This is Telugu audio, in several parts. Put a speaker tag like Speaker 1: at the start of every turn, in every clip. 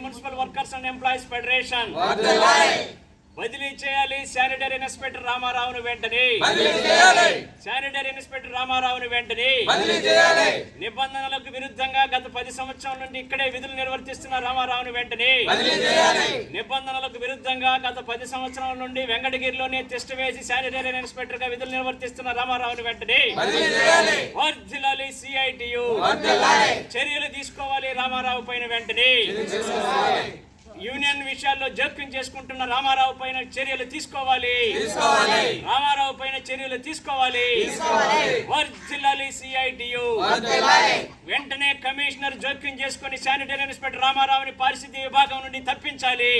Speaker 1: Municipal workers and employees federation బదిలీ చేయాలి శానిటరీ ఇన్స్పెక్టర్ రామారావును వెంటనే శానిటరీ ఇన్స్పెక్టర్ రామారావును వెంటనే నిబంధనలకు విరుద్ధంగా గత 10 సంవత్సరాల నుండి ఇక్కడే విధులు నిర్వర్తిస్తున్న రామారావును వెంటనే నిబంధనలకు విరుద్ధంగా గత 10 సంవత్సరాల నుండి వెంకటగిరిలోనే టెస్ట్ వేసి శానిటరీ ఇన్స్పెక్టర్ గా విధులు నిర్వర్తిస్తున్న రామారావును వెంటనే వర్ధిల్లాలి సిఐటియు చర్యలు తీసుకోవాలి రామారావు పైన వెంటనే యూనియన్ విషయాల్లో జోక్యం చేసుకుంటున్న రామారావు పైన చర్యలు తీసుకోవాలి రామారావు పైన చర్యలు తీసుకోవాలి వర్ధిల్లాలి సిఐటియు వెంటనే కమిషనర్ జోక్యం చేసుకుని శానిటరీ ఇన్స్పెక్టర్ రామారావుని పారిశుద్ధ్య విభాగం నుండి తప్పించాలి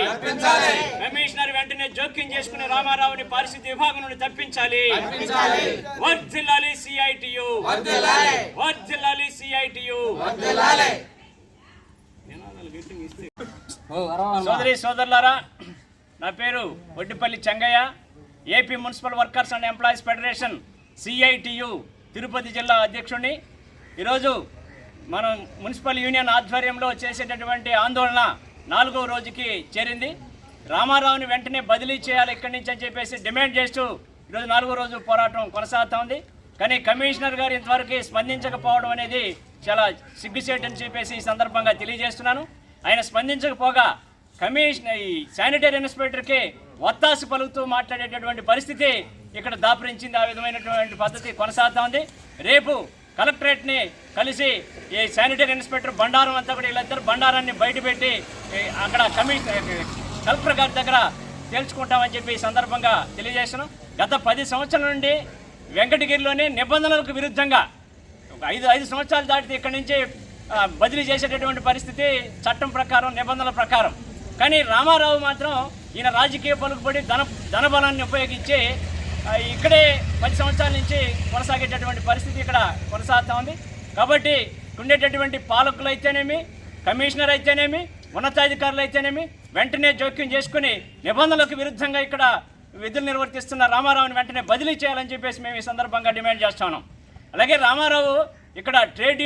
Speaker 1: కమిషనర్ వెంటనే జోక్యం చేసుకుని రామారావుని పారిశుద్ధ్య విభాగం నుండి తప్పించాలి వర్ధిల్లాలి సిఐటియు వర్ధిల్లాలి సిఐటియు సోదరి సోదరులారా, నా పేరు Oddipalli Chengaiah, AP municipal workers and employees federation CITU Tirupati జిల్లా అధ్యక్షుడిని. ఈరోజు మనం మున్సిపల్ యూనియన్ ఆధ్వర్యంలో చేసేటటువంటి ఆందోళన 4వ రోజుకి చేరింది. రామారావుని వెంటనే బదిలీ చేయాలి ఇక్కడి నుంచి అని చెప్పేసి డిమాండ్ చేస్తూ ఈరోజు 4వ రోజు పోరాటం కొనసాగుతూ ఉంది. కానీ కమిషనర్ గారు ఇంతవరకు స్పందించకపోవడం అనేది చాలా సిగ్గుసేట్ అని చెప్పేసి ఈ సందర్భంగా తెలియజేస్తున్నాను. ఆయన స్పందించకపోగా ఈ శానిటరీ ఇన్స్పెక్టర్కి ఒత్తాసు పలుకుతూ మాట్లాడేటటువంటి పరిస్థితి ఇక్కడ దాపురించింది. ఆ విధమైనటువంటి పద్ధతి కొనసాగుతూ ఉంది. రేపు కలెక్టరేట్ని కలిసి ఈ శానిటరీ ఇన్స్పెక్టర్ బండారం అంతా కూడా వీళ్ళిద్దరు బండారాన్ని బయటపెట్టి అక్కడ కలెక్టర్ గారి దగ్గర తేల్చుకుంటామని చెప్పి ఈ సందర్భంగా తెలియజేస్తున్నాం. గత 10 సంవత్సరాల నుండి వెంకటగిరిలోనే నిబంధనలకు విరుద్ధంగా 5 సంవత్సరాలు దాటితే ఇక్కడి నుంచి బదిలీ చేసేటటువంటి పరిస్థితి చట్టం ప్రకారం నిబంధనల ప్రకారం. కానీ రామారావు మాత్రం ఈయన రాజకీయ పలుకుబడి ధనబలాన్ని ఉపయోగించి ఇక్కడే 10 సంవత్సరాల నుంచి కొనసాగేటటువంటి పరిస్థితి ఇక్కడ కొనసాగుతూ ఉంది. కాబట్టి ఉండేటటువంటి పాలకులు అయితేనేమి, కమిషనర్ అయితేనేమి, ఉన్నతాధికారులు అయితేనేమి వెంటనే జోక్యం చేసుకుని నిబంధనలకు విరుద్ధంగా ఇక్కడ విధులు నిర్వర్తిస్తున్న రామారావుని వెంటనే బదిలీ చేయాలని చెప్పేసి మేము ఈ సందర్భంగా డిమాండ్ చేస్తా ఉన్నాం. అలాగే రామారావు ఇక్కడ ట్రేడ్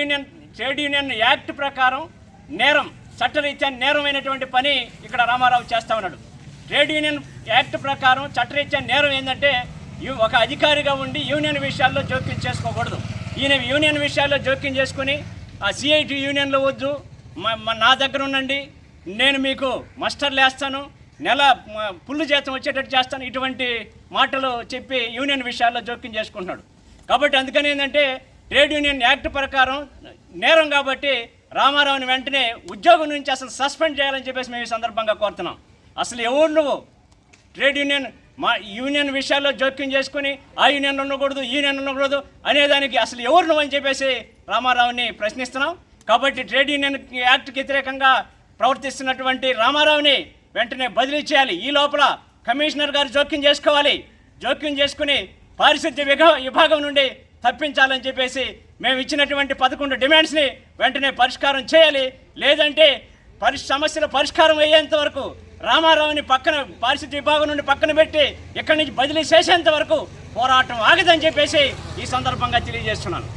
Speaker 1: యూనియన్ యాక్ట్ ప్రకారం నేరం, చట్టరీత్యా నేరమైనటువంటి పని ఇక్కడ రామారావు చేస్తూ ఉన్నాడు. ట్రేడ్ యూనియన్ యాక్ట్ ప్రకారం చట్టరీత్యా నేరం ఏంటంటే ఒక అధికారిగా ఉండి యూనియన్ విషయాల్లో జోక్యం చేసుకోకూడదు. ఈయన యూనియన్ విషయాల్లో జోక్యం చేసుకుని ఆ సిఐటి యూనియన్లో వద్దు, నా దగ్గర ఉండండి, నేను మీకు మస్టర్లు వేస్తాను, నెల పుల్లు జీతం వచ్చేటట్టు చేస్తాను, ఇటువంటి మాటలు చెప్పి యూనియన్ విషయాల్లో జోక్యం చేసుకుంటున్నాడు. కాబట్టి అందుకని ఏంటంటే ట్రేడ్ యూనియన్ యాక్ట్ ప్రకారం నేరం కాబట్టి రామారావుని వెంటనే ఉద్యోగం నుంచి అసలు సస్పెండ్ చేయాలని చెప్పేసి మేము ఈ సందర్భంగా కోరుతున్నాం. అసలు ఎవరు నువ్వు ట్రేడ్ యూనియన్ విషయాల్లో జోక్యం చేసుకుని ఆ యూనియన్ ఉండకూడదు, ఈ యూనియన్ ఉండకూడదు అనేదానికి అసలు ఎవరు నువ్వు అని చెప్పేసి రామారావుని ప్రశ్నిస్తున్నాం. కాబట్టి ట్రేడ్ యూనియన్ యాక్ట్కి వ్యతిరేకంగా ప్రవర్తిస్తున్నటువంటి రామారావుని వెంటనే బదిలీ చేయాలి. ఈ లోపల కమిషనర్ గారు జోక్యం చేసుకోవాలి. జోక్యం చేసుకుని పారిశుద్ధ్య విభాగం నుండి తప్పించాలని చెప్పేసి మేము ఇచ్చినటువంటి 11 డిమాండ్స్ని వెంటనే పరిష్కారం చేయాలి. లేదంటే సమస్యల పరిష్కారం అయ్యేంత వరకు రామారావుని పారిశుద్ధ్య విభాగం నుండి పక్కన పెట్టి ఇక్కడి నుంచి బదిలీ చేసేంత వరకు పోరాటం ఆగదని చెప్పేసి ఈ సందర్భంగా తెలియజేస్తున్నాను.